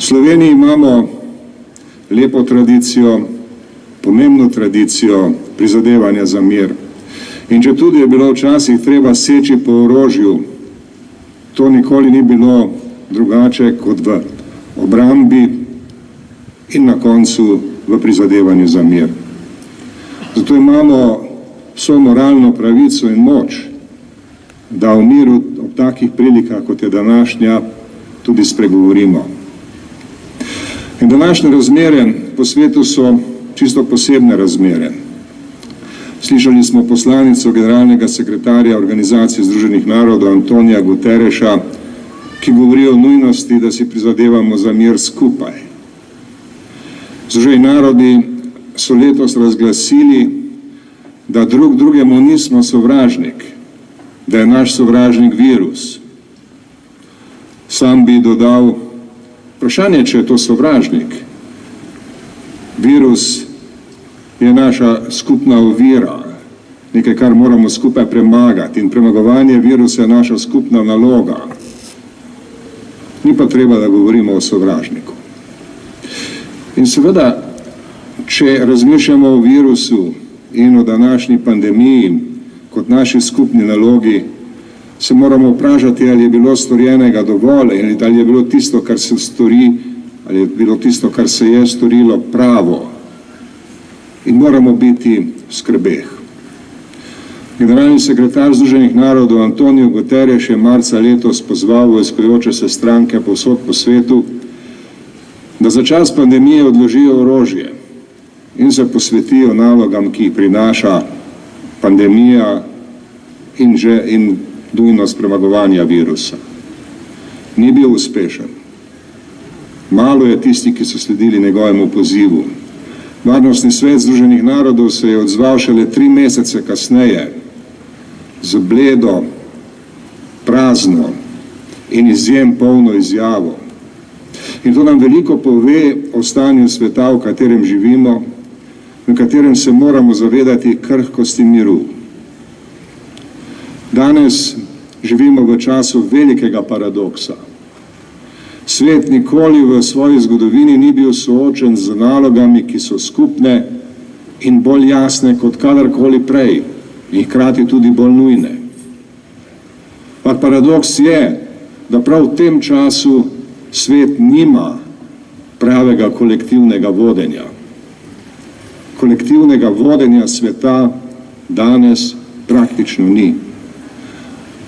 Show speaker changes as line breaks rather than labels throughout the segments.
V Sloveniji imamo lepo tradicijo, pomembno tradicijo prizadevanja za mir. In če tudi je bilo včasih treba seči po orožju, to nikoli ni bilo drugače kot v obrambi in na koncu v prizadevanju za mir. Zato imamo vso moralno pravico in moč, da v miru ob takih prilikah, kot je današnja, tudi spregovorimo. In današnje razmere po svetu so čisto posebne razmere. Slišali smo poslanico generalnega sekretarja Organizacije Združenih narodov Antonija Guterreša, ki govori o nujnosti, da si prizadevamo za mir skupaj. Združeni narodi so letos razglasili, da drug drugemu nismo sovražnik, da je naš sovražnik virus. Sam bi dodal vprašanje, če je to sovražnik. Virus je naša skupna ovira, nekaj, kar moramo skupaj premagati, in premagovanje virusa je naša skupna naloga. Ni pa treba, da govorimo o sovražniku. In seveda, če razmišljamo o virusu in o današnji pandemiji kot naši skupni nalogi, se moramo vprašati, ali je bilo storjenega dovolj, ali je bilo tisto, kar se stori, ali je bilo tisto, kar se je storilo, pravo. In moramo biti v skrbeh. Generalni sekretar Združenih narodov Antonio Guterres je marca letos pozval vojskajoče se stranke povsod po svetu, da za čas pandemije odložijo orožje in se posvetijo nalogam, ki jih prinaša pandemija in nujnost premagovanja virusa. Ni bil uspešen. Malo je tisti, ki so sledili njegovemu pozivu. Varnostni svet Združenih narodov se je odzval šele 3 mesece kasneje z bledo, prazno in izjem polno izjavo. In to nam veliko pove o stanju sveta, v katerem živimo, v katerem se moramo zavedati krhkosti miru. Danes živimo v času velikega paradoksa. Svet nikoli v svoji zgodovini ni bil soočen z nalogami, ki so skupne in bolj jasne kot kadarkoli prej in hkrati tudi bolj nujne. Pa paradoks je, da prav v tem času svet nima pravega kolektivnega vodenja. Kolektivnega vodenja sveta danes praktično ni.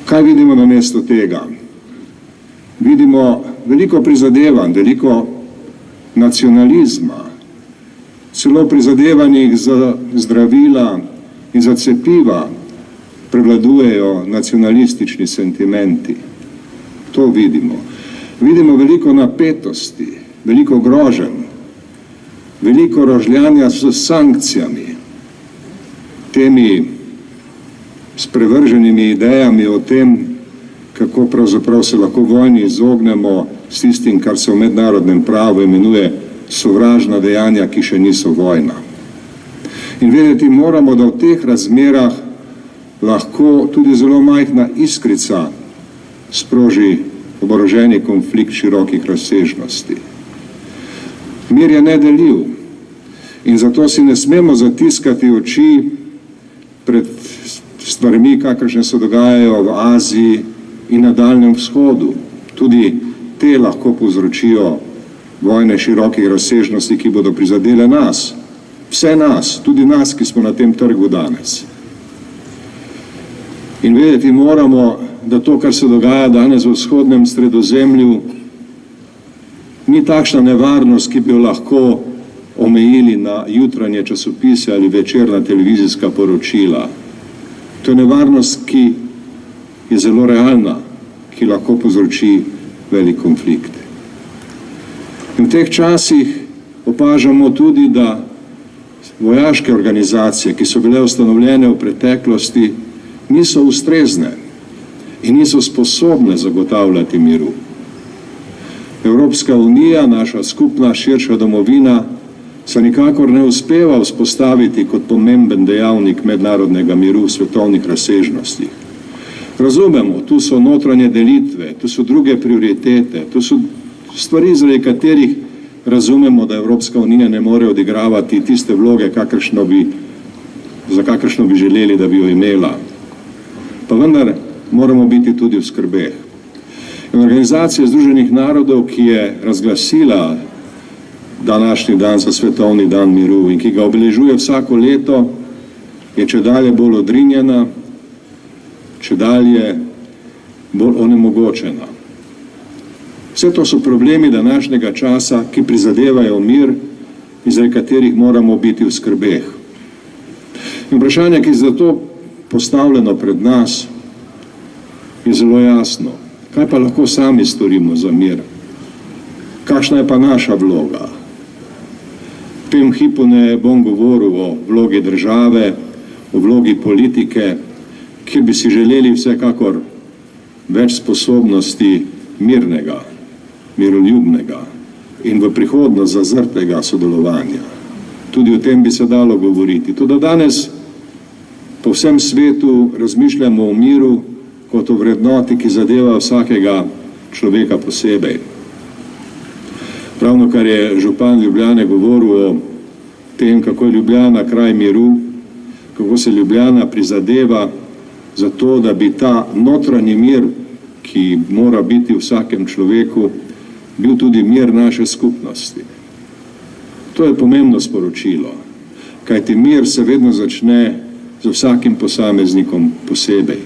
Kaj vidimo namesto tega? Vidimo veliko prizadevanj, veliko nacionalizma, celo prizadevanjih za zdravila in za cepiva prevladujejo nacionalistični sentimenti. To vidimo. Vidimo veliko napetosti, veliko groženj, veliko rožljanja s sankcijami, temi sprevrženimi idejami o tem, kako pravzaprav se lahko vojni izognemo s tistim, kar se v mednarodnem pravu imenuje sovražna dejanja, ki še niso vojna. In vedeti moramo, da v teh razmerah lahko tudi zelo majhna iskrica sproži oboroženi konflikt širokih razsežnosti. Mir je nedeljiv in zato si ne smemo zatiskati oči pred stvarmi, kakršne se dogajajo v Aziji in na Daljnem vzhodu. Tudi te lahko povzročijo vojne širokih razsežnosti, ki bodo prizadele nas, vse nas, tudi nas, ki smo na tem trgu danes. In vedeti moramo, da to, kar se dogaja danes v vzhodnem Sredozemlju, ni takšna nevarnost, ki bi jo lahko omejili na jutranje časopise ali večerna televizijska poročila. To je nevarnost, ki je zelo realna, ki lahko povzroči velik konflikt. In v teh časih opažamo tudi, da vojaške organizacije, ki so bile ustanovljene v preteklosti, niso ustrezne in niso sposobne zagotavljati miru. Evropska unija, naša skupna širša domovina, se nikakor ne uspeva vzpostaviti kot pomemben dejavnik mednarodnega miru v svetovnih razsežnostih. Razumemo, tu so notranje delitve, tu so druge prioritete, tu so Stvari, zaradi katerih razumemo, da Evropska unija ne more odigravati tiste vloge, za kakršno bi želeli, da bi jo imela. Pa vendar moramo biti tudi v skrbeh. In Organizacija Združenih narodov, ki je razglasila današnji dan za svetovni dan miru in ki ga obeležuje vsako leto, je čedalje bolj odrinjena, čedalje bolj onemogočena. Vse to so problemi današnjega časa, ki prizadevajo mir in zaradi katerih moramo biti v skrbeh. In vprašanje, ki je zato postavljeno pred nas, je zelo jasno. Kaj pa lahko sami storimo za mir? Kakšna je pa naša vloga? V tem hipu ne bom govoril o vlogi države, o vlogi politike, kjer bi si želeli vsekakor več sposobnosti mirnega, miroljubnega in v prihodnost zazrtega sodelovanja. Tudi o tem bi se dalo govoriti. Tudi danes po vsem svetu razmišljamo o miru kot o vrednoti, ki zadeva vsakega človeka posebej. Ravno kar je župan Ljubljane govoril o tem, kako je Ljubljana kraj miru, kako se Ljubljana prizadeva za to, da bi ta notranji mir, ki mora biti v vsakem človeku, bil tudi mir naše skupnosti. To je pomembno sporočilo, kajti mir se vedno začne z vsakim posameznikom posebej.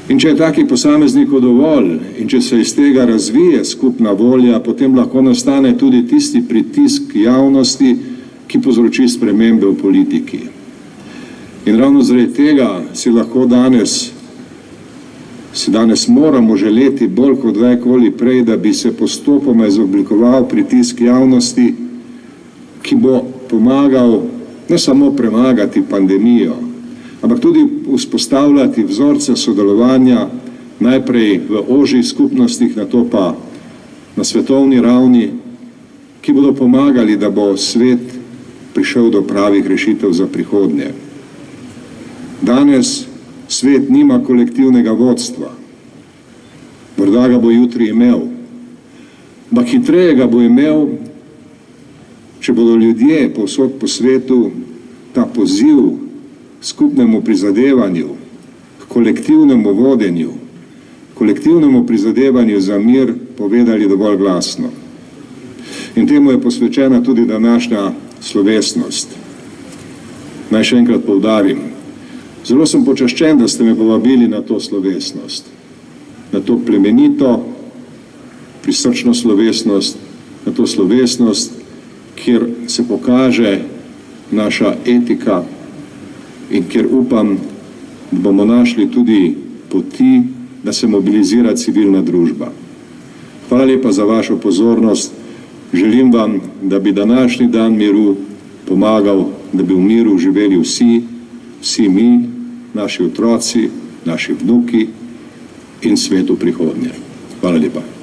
In če je takih posameznikov dovolj in če se iz tega razvije skupna volja, potem lahko nastane tudi tisti pritisk javnosti, ki povzroči spremembe v politiki. In ravno zaradi tega si danes moramo želeti bolj kot kdajkoli prej, da bi se postopoma izoblikoval pritisk javnosti, ki bo pomagal ne samo premagati pandemijo, ampak tudi vzpostavljati vzorce sodelovanja najprej v ožjih skupnostih, nato pa na svetovni ravni, ki bodo pomagali, da bo svet prišel do pravih rešitev za prihodnje. Danes svet nima kolektivnega vodstva. Morda ga bo jutri imel. Ampak hitreje ga bo imel, če bodo ljudje povsod po svetu ta poziv skupnemu prizadevanju, k kolektivnemu vodenju, kolektivnemu prizadevanju za mir povedali dovolj glasno. In temu je posvečena tudi današnja slovesnost. Naj še enkrat poudarim. Zelo sem počaščen, da ste me povabili na to slovesnost, na to plemenito, prisrčno slovesnost, na to slovesnost, kjer se pokaže naša etika in kjer upam, da bomo našli tudi poti, da se mobilizira civilna družba. Hvala lepa za vašo pozornost. Želim vam, da bi današnji dan miru pomagal, da bi v miru živeli vsi mi, naši otroci, naši vnuki in svet v prihodnje. Hvala lepa.